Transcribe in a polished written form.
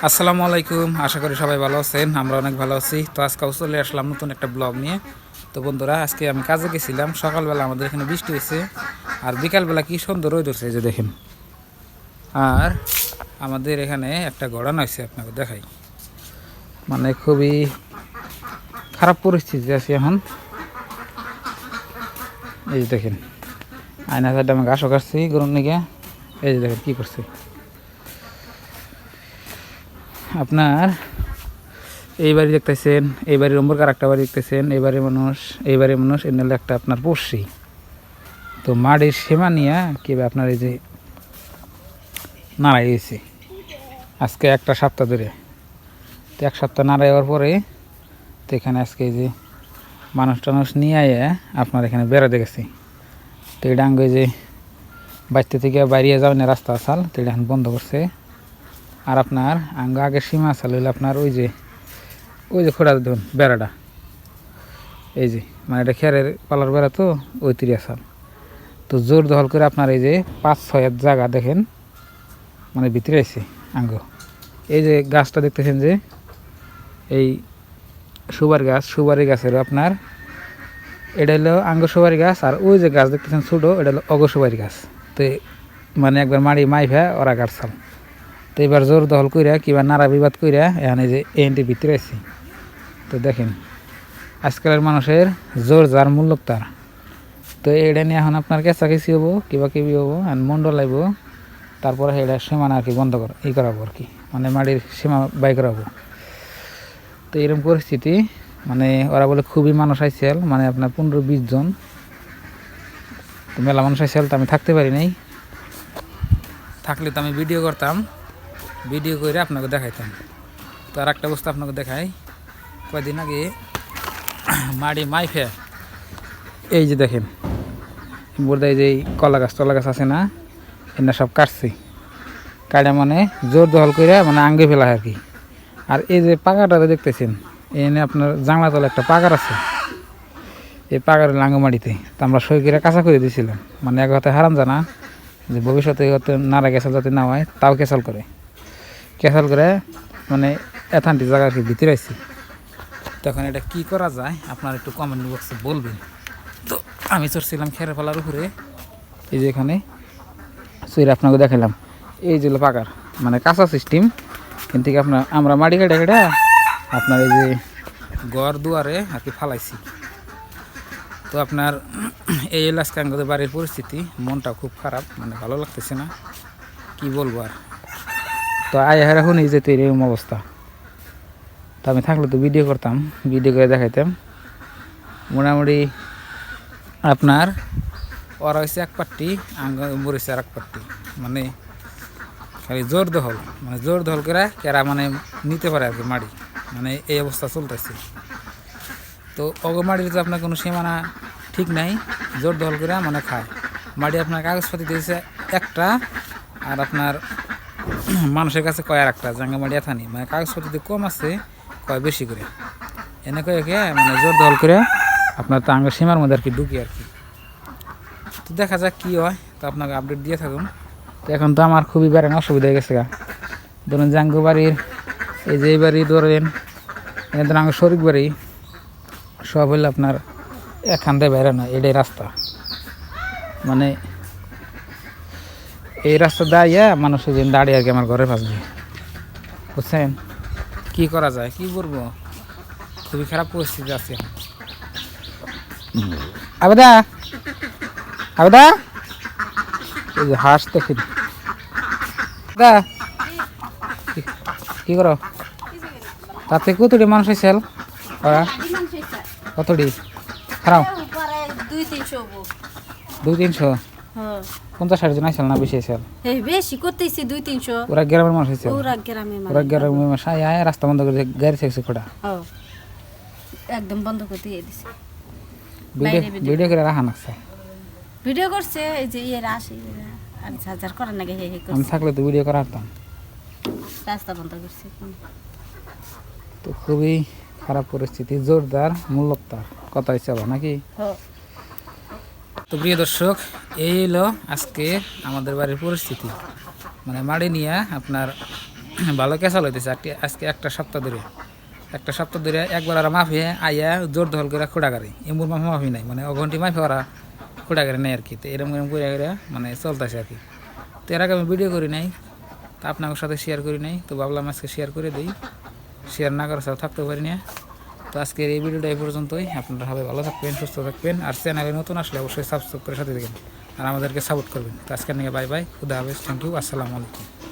আসসালামু আলাইকুম, আশা করি সবাই ভালো আছেন। আমরা অনেক ভালো আছি। তো আজকেও চলে আসলাম নতুন একটা ব্লগ নিয়ে। তো বন্ধুরা, আজকে আমি কাজে গেছিলাম। সকালবেলা আমাদের এখানে বৃষ্টি হয়েছে, আর বিকালবেলা কি সুন্দর রোদ উঠছে, যে দেখেন। আর আমাদের এখানে একটা ঘটনা হয়েছে, আপনাকে দেখাই। মানে খুবই খারাপ পরিস্থিতি আছে এখন। এই যে দেখেন, আয়না সাইডে আমি ঘাসও কাটছি গরম নিকে। এই যে দেখেন কি করছে আপনার। এই বাড়ি দেখতেছেন, এই বাড়ির নম্বর আর একটা বাড়ি দেখতেছেন। এই বাড়ির মানুষ এর নাহলে একটা আপনার পড়ছি। তো মাটির সীমা নিয়ে কিভাবে আপনার এই যে নাড়াই হয়েছে আজকে একটা সপ্তাহ ধরে। তো এক সপ্তাহ নাড়াই হওয়ার পরে তো এখানে আজকে এই যে মানুষ নিয়ে আয় আপনার এখানে বেড়াতে গেছে। তো এটা আঙ্গে যে বাড়িতে থেকে বাইরে যাবেন রাস্তা আসাল, তো এটা এখন বন্ধ করছে। আর আপনার আঙ্গ আগের সীমা আসাল হইলে আপনার ওই যে খোঁড়া দেখুন বেড়াটা, এই যে মানে এটা খেয়ারের পালার বেড়া, তো ওই তিরি আসাল। তো জোর দখল করে আপনার এই যে 5-6 জায়গা দেখেন মানে ভিতরে আছে আঙ্গ। এই যে গাছটা দেখতেছেন, যে এই সুপারি গাছের আপনার এটা হলো আঙ্গ সুপারি গাছ। আর ওই যে গাছ দেখতেছেন ছোটো, এটা হলো অগ সুপারি গাছ। তো মানে একবার মারি মাইফা ওরা গাছাল। তো এবার জোর দখল কইরা কিংবা নাড়া বিবাদ কইরা এখানে যে এনটি ভিতরে আছে। তো দেখেন আজকালের মানুষের জোর যার মূল্য তার। তো এটা নিয়ে এখন আপনার কেঁচাকেচি হবো, কিবা কিবি হবো, মন্ডল লাগব। তারপরে এটা সীমানা আর কি বন্ধ করাবো আর কি, মানে মাটির সীমা বাই করাবো। তো এরকম পরিস্থিতি, মানে ওরা বলে খুবই মানুষ আইসেল, মানে আপনার 15-20 জন। তো মেলা মানুষ আইসেল, তো আমি থাকতে পারি নাই। থাকলে তো আমি ভিডিও করতাম, ভিডিও করে আপনাকে দেখাইতাম। তো আর একটা বস্তু আপনাকে দেখাই। কয়দিন আগে মাটি মাইফে এই যে দেখেন বোর্দায় যে কলা গাছ আছে না, এনে সব কাটছি। কাটা মানে জোর দখল করে মানে আঙ্গে ফেলা আর কি। আর এই যে পাকাটা দেখতেছেন, এনে আপনার জাংলা তলে একটা পাকার আছে। এই পাকার লাঙ্গমাটিতে তো আমরা সই করে কাঁচা করে দিয়েছিলাম। মানে এক হাতে হারাম জানা যে ভবিষ্যতে নাড়া ক্যাসাল যাতে না হয়, তাও ক্যাসাল করে মানে এথানটি জায়গা আর কি ভিতরে আছি। তখন এটা কি করা যায় আপনার একটু কমেন্ট বক্সে বলবেন। তো আমি চড়ছিলাম খেরে ফেলার উপরে, এই যে এখানে চড়ে আপনাকে দেখালাম। এই যে পাকার মানে কাঁচা সিস্টেম, কিন্তু আমরা মাটি কেটে আপনার এই যে ঘর দুয়ারে আর কি ফালাইছি। তো আপনার এই এলাকাঙ্গতে বাড়ির পরিস্থিতি, মনটা খুব খারাপ, মানে ভালো লাগতেছে না, কি বলবো আর। তো আয় এখন এই যে তো এরকম অবস্থা। তো আমি থাকলে তো ভিডিও করতাম, ভিডিও করে দেখাইতাম। মোটামুটি আপনার ওরা হয়েছে এক পাট্টি, মরেছে আর এক পাট্টি। মানে খালি জোর দখল করে কেরা মানে নিতে পারে আর কি মাড়ি, মানে এই অবস্থা চলতেছে। তো অগমাড়ির তো আপনার কোনো সীমানা ঠিক নাই, জোর দখল করে মানে খায় মাড়ি। আপনার কাগজপাতি দিয়েছে একটা, আর আপনার মানুষের কাছে কয় আর একটা জাঙ্গা মাড়ি এথানি, মানে কাগজপাতি কম আছে, কয় বেশি করে এনে কয়ে মানে জোর দখল করে আপনার তো আঙ্গের সীমার মধ্যে আর কি ঢুকি আর কি। তো দেখা যাক কী হয়, তো আপনাকে আপডেট দিয়ে থাকুন। তো এখন তো আমার খুবই বেড়ান অসুবিধা হয়ে গেছে গা। ধরুন জাঙ্গু বাড়ির এই যে এই বাড়ি ধরেন, ধরেন আমার শরিক বাড়ি সব হইলে আপনার এখান থেকে বেড়ে না, এটাই রাস্তা। মানে এই রাস্তা দাঁড়িয়ে মানুষের দিন দাঁড়িয়ে আর কি আমার ঘরের পাশ দিয়ে, বুঝছেন। কি করা যায়, কি করবো, খুবই খারাপ পরিস্থিতি আছে। আবেদা এই যে হাঁস দেখেন দা, কি করো তাতে কতটি মানুষ হয়েছিল, কতটি খারাপ 200-300 50-60 জন আইসাল না বেশি আইসাল? বেশি করতেছি 200-300। ওরা গ্রামের মানুষ হয়েছে, ওরা গ্রামের মানুষ আয় রাস্তা বন্ধ করে গাড়ি থাকছে খোটা একদম বন্ধ করে দিয়ে দিছে। ভিডিও করে রাখা নাকছে, ভিডিও করছে এই যে ইয়ের আসে আর হাজার করার নাকি আমি থাকলে তো ভিডিও করা হতাম। রাস্তা বন্ধ করছে। তো খুবই খারাপ পরিস্থিতি, জোরদার মূল্যতার কথা হিসাবে নাকি। তো প্রিয় দর্শক, এই হলো আজকে আমাদের বাড়ির পরিস্থিতি। মানে মাড়ি নিয়ে আপনার ভালো কেঁচা লইতেছে আজকে একটা সপ্তাহ ধরে একবার আর মাফিয়ে আইয়া জোর দখল করে খোঁড়াগাড়ি এমুর মাফি নাই মানে অঘন্টি মাফি ওরা খোঁড়াগাড়ি নেই আর কি তো এরকম এরকম করে মানে চলতেছে আর কি। তো এর আগে আমি ভিডিও করি নাই, তা আপনাদের সাথে শেয়ার করি নাই, তো ভাবলাম আজকে শেয়ার করে দিই, শেয়ার না করার সাথে থাকতে পারি না। তো আজকের এই ভিডিওটা এই পর্যন্তই। আপনারা সবাই ভালো থাকবেন, সুস্থ থাকবেন, আর চ্যানেলে নতুন আসলে অবশ্যই সাবস্ক্রাইব করে সাথে দেখবেন আর আমাদেরকে সাপোর্ট করবেন। তো আজকের নিয়ে বাই বাই, খুদা হাফেজ, থ্যাংক ইউ, আসসালামু আলাইকুম।